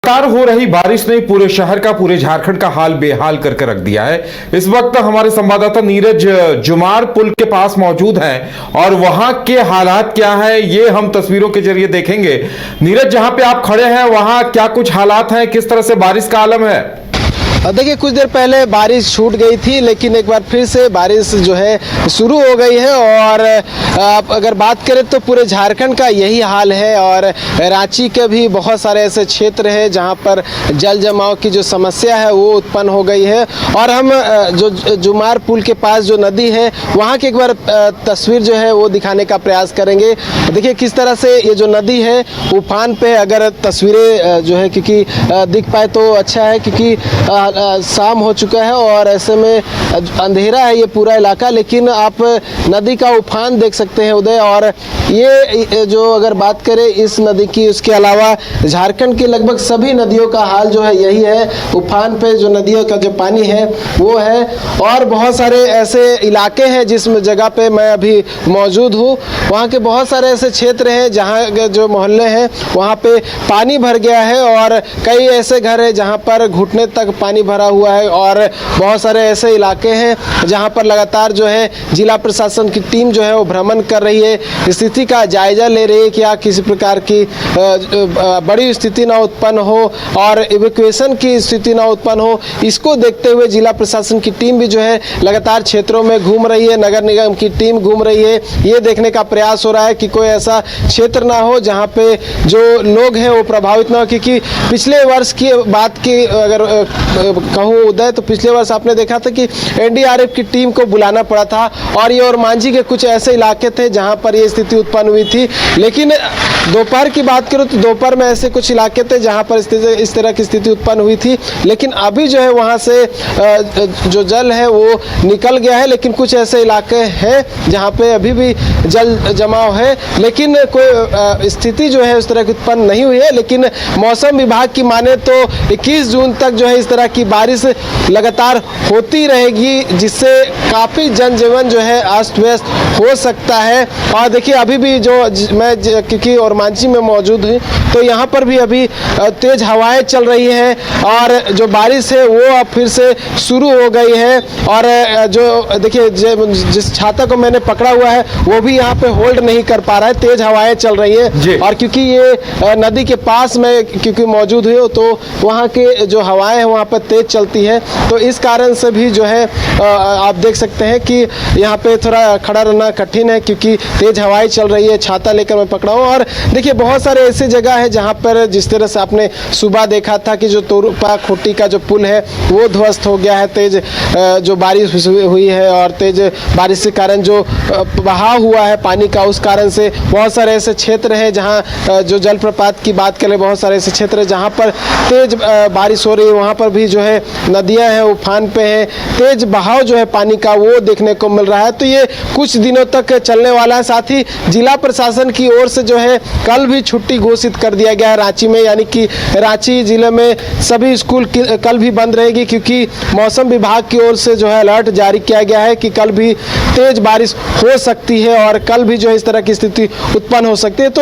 लगातार हो रही बारिश ने पूरे शहर का, पूरे झारखंड का हाल बेहाल करके रख दिया है। इस वक्त हमारे संवाददाता नीरज जुमार पुल के पास मौजूद हैं और वहां के हालात क्या है ये हम तस्वीरों के जरिए देखेंगे। नीरज, जहां पे आप खड़े हैं वहां क्या कुछ हालात हैं, किस तरह से बारिश का आलम है? देखिए, कुछ देर पहले बारिश छूट गई थी, लेकिन एक बार फिर से बारिश जो है शुरू हो गई है। और अगर बात करें तो पूरे झारखंड का यही हाल है और रांची के भी बहुत सारे ऐसे क्षेत्र हैं जहां पर जल जमाव की जो समस्या है वो उत्पन्न हो गई है। और हम जो जुमार पुल के पास जो नदी है वहां की एक बार तस्वीर जो है वो दिखाने का प्रयास करेंगे। देखिए किस तरह से ये जो नदी है उफान पे, अगर तस्वीरें जो है क्योंकि दिख पाए तो अच्छा है, क्योंकि शाम हो चुका है और ऐसे में अंधेरा है ये पूरा इलाका, लेकिन आप नदी का उफान देख सकते हैं उदय। और ये जो अगर बात करें इस नदी की, उसके अलावा झारखंड की लगभग सभी नदियों का हाल जो है यही है। उफान पे जो नदियों का जो पानी है वो है। और बहुत सारे ऐसे इलाके हैं जिस जगह पे मैं अभी मौजूद हूँ, वहाँ के बहुत सारे ऐसे क्षेत्र हैं जहाँ जो मोहल्ले हैं वहाँ पे पानी भर गया है और कई ऐसे घर हैं जहाँ पर घुटने तक पानी भरा हुआ है। और बहुत सारे ऐसे इलाके हैं जहां पर लगातार जो है जिला प्रशासन की टीम जो है वो भ्रमण कर रही है, स्थिति का जायजा ले रही है कि क्या किसी प्रकार की बड़ी स्थिति ना उत्पन्न हो और इवैक्यूएशन की स्थिति ना उत्पन्न हो। इसको देखते हुए जिला प्रशासन की टीम भी जो है लगातार क्षेत्रों में घूम रही है, नगर निगम की टीम घूम रही है। ये देखने का प्रयास हो रहा है कि कोई ऐसा क्षेत्र ना हो जहाँ पे जो लोग हैं वो प्रभावित ना हो। क्योंकि पिछले वर्ष की बात की अगर कहूँ उदय, तो पिछले वर्ष आपने देखा था कि एनडीआरएफ की टीम को बुलाना पड़ा था और ये ओरमांझी के कुछ ऐसे इलाके थे जहां पर ये स्थिति उत्पन्न हुई थी। लेकिन दोपहर की बात करूं तो दोपहर में ऐसे कुछ इलाके थे जहां पर इस तरह की स्थिति उत्पन्न हुई थी, लेकिन अभी जो है वहां से जो जल है वो निकल गया है। लेकिन कुछ ऐसे इलाके हैं जहां पे अभी भी जल जमाव है, लेकिन कोई स्थिति जो है उस तरह की उत्पन्न नहीं हुई है। लेकिन मौसम विभाग की माने तो 21 जून तक जो है इस तरह की बारिश लगातार होती रहेगी, जिससे काफ़ी जनजीवन जो है अस्त व्यस्त हो सकता है। और देखिए अभी भी जो मैं क्योंकि ओरमांझी में मौजूद हूँ तो यहाँ पर भी अभी तेज हवाएं चल रही हैं और जो बारिश है वो अब फिर से शुरू हो गई है। और जो देखिए जिस छाता को मैंने पकड़ा हुआ है वो भी यहाँ पे होल्ड नहीं कर पा रहा है, तेज हवाएं चल रही है। और क्योंकि ये नदी के पास में क्योंकि मौजूद हुई तो वहाँ के जो हवाएं हैं वहाँ पर तेज चलती है, तो इस कारण से भी जो है आप देख सकते हैं कि यहाँ पे थोड़ा खड़ा रहना कठिन है क्योंकि तेज हवाएं चल रही है। छाता लेकर मैं पकड़ा हूँ। और देखिए बहुत सारे ऐसे जगह है जहाँ पर जिस तरह से आपने सुबह देखा था कि जो तोरुपा खोटी का जो पुल है वो ध्वस्त हो गया है, तेज जो बारिश हुई है और तेज बारिश के कारण जो बहाव हुआ है पानी का, उस कारण से बहुत सारे ऐसे क्षेत्र हैं जहाँ जो जलप्रपात की बात करें, बहुत सारे ऐसे क्षेत्र हैं जहाँ पर तेज बारिश हो रही है। वहाँ पर भी जो है नदियां हैं उफान पे हैं, तेज बहाव जो है पानी का वो देखने को मिल रहा है। तो ये कुछ दिनों तक चलने वाला है। साथ ही जिला प्रशासन की ओर से जो है कल भी छुट्टी घोषित कर दिया गया है रांची में, यानी कि रांची जिले में सभी स्कूल कल भी बंद रहेगी क्योंकि मौसम विभाग की ओर से जो है अलर्ट जारी किया गया है कि कल भी तेज बारिश हो सकती है और कल भी जो है इस तरह की स्थिति उत्पन्न हो सकती है। तो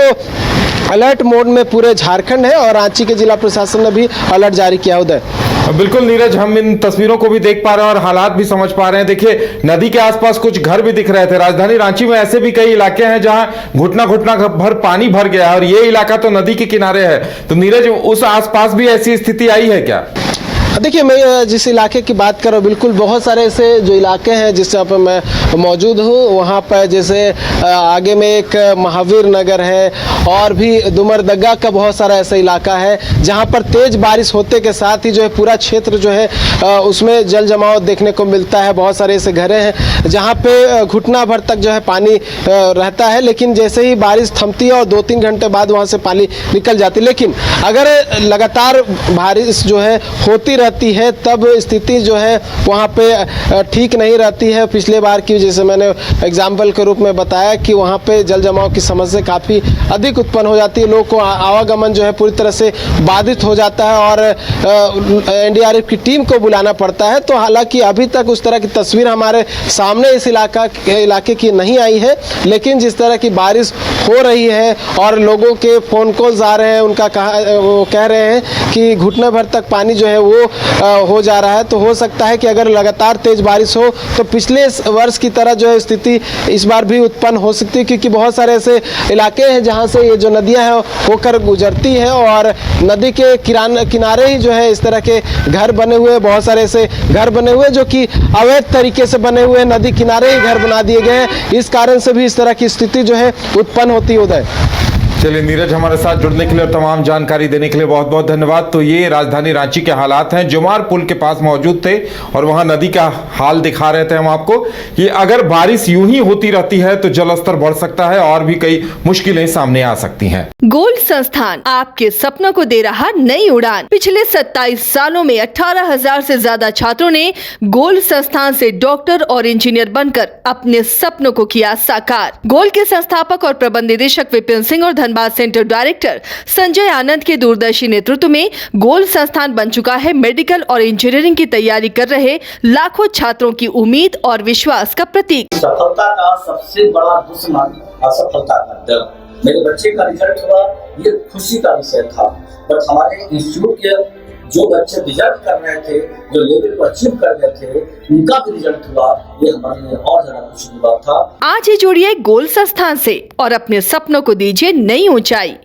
अलर्ट मोड में पूरे झारखंड है और रांची के जिला प्रशासन ने भी अलर्ट जारी किया। उदय, बिल्कुल नीरज, हम इन तस्वीरों को भी देख पा रहे हैं और हालात भी समझ पा रहे हैं। देखिए नदी के आसपास कुछ घर भी दिख रहे थे। राजधानी रांची में ऐसे भी कई इलाके हैं जहां घुटना घुटना भर पानी भर गया है और ये इलाका तो नदी के किनारे है। तो नीरज, उस आसपास भी ऐसी स्थिति आई है क्या? देखिए मैं जिस इलाके की बात कर रहा हूँ, बिल्कुल बहुत सारे ऐसे जो इलाके हैं जिस जहाँ पर मैं मौजूद हूँ वहाँ पर जैसे आगे में एक महावीर नगर है और भी डुमरदगा का बहुत सारा ऐसा इलाका है जहाँ पर तेज बारिश होते के साथ ही जो है पूरा क्षेत्र जो है उसमें जल जमाव देखने को मिलता है। बहुत सारे ऐसे घरें हैं जहाँ पे घुटना भर तक जो है पानी रहता है, लेकिन जैसे ही बारिश थमती है और 2-3 घंटे बाद वहाँ से पानी निकल जाती है। लेकिन अगर लगातार बारिश जो है होती रहती है तब स्थिति जो है वहाँ पे ठीक नहीं रहती है। पिछले बार की जैसे मैंने एग्जाम्पल के रूप में बताया कि वहाँ पे जल जमाव की समस्या काफ़ी अधिक उत्पन्न हो जाती है, लोगों को आवागमन जो है पूरी तरह से बाधित हो जाता है और एनडीआरएफ की टीम को बुलाना पड़ता है। तो हालांकि अभी तक उस तरह की तस्वीर हमारे सामने इस इलाके की नहीं आई है, लेकिन जिस तरह की बारिश हो रही है और लोगों के फ़ोन कॉल्स आ रहे हैं, वो कह रहे हैं कि घुटने भर तक पानी जो है वो हो जा रहा है। तो हो सकता है कि अगर लगातार तेज बारिश हो तो पिछले वर्ष की तरह जो है स्थिति इस बार भी उत्पन्न हो सकती है, क्योंकि बहुत सारे ऐसे इलाके हैं जहां से ये जो नदियां हैं होकर गुजरती है और नदी के किनारे ही जो है इस तरह के घर बने हुए, बहुत सारे ऐसे घर बने हुए जो कि अवैध तरीके से बने हुए, नदी किनारे ही घर बना दिए गए हैं। इस कारण से भी इस तरह की स्थिति जो है उत्पन्न होती है। उदय, चलिए नीरज, हमारे साथ जुड़ने के लिए और तमाम जानकारी देने के लिए बहुत बहुत धन्यवाद। तो ये राजधानी रांची के हालात हैं, जुमार पुल के पास मौजूद थे और वहां नदी का हाल दिखा रहे थे हम आपको कि अगर बारिश यूं ही होती रहती है तो जलस्तर बढ़ सकता है और भी कई मुश्किलें सामने आ सकती हैं। गोल्ड संस्थान आपके सपनों को दे रहा नई उड़ान। पिछले 27 सालों में 18,000 से ज्यादा छात्रों ने गोल्ड संस्थान से डॉक्टर और इंजीनियर बनकर अपने सपनों को किया साकार। गोल्ड के संस्थापक और प्रबंध निदेशक विपिन सिंह और धनबाद सेंटर डायरेक्टर संजय आनंद के दूरदर्शी नेतृत्व में गोल्ड संस्थान बन चुका है मेडिकल और इंजीनियरिंग की तैयारी कर रहे लाखों छात्रों की उम्मीद और विश्वास का प्रतीक। सफलता का सबसे बड़ा दुश्मन असफलता का डर। मेरे बच्चे का रिजल्ट हुआ, ये खुशी का विषय था, बट हमारे इंस्टीट्यूट के जो बच्चे रिजल्ट कर रहे थे, जो लेवल को अचीव कर रहे थे, उनका भी रिजल्ट हुआ, ये हमारे लिए और ज्यादा खुशी की बात था। आज ही जुड़िए गोल्ड संस्थान से और अपने सपनों को दीजिए नई ऊंचाई।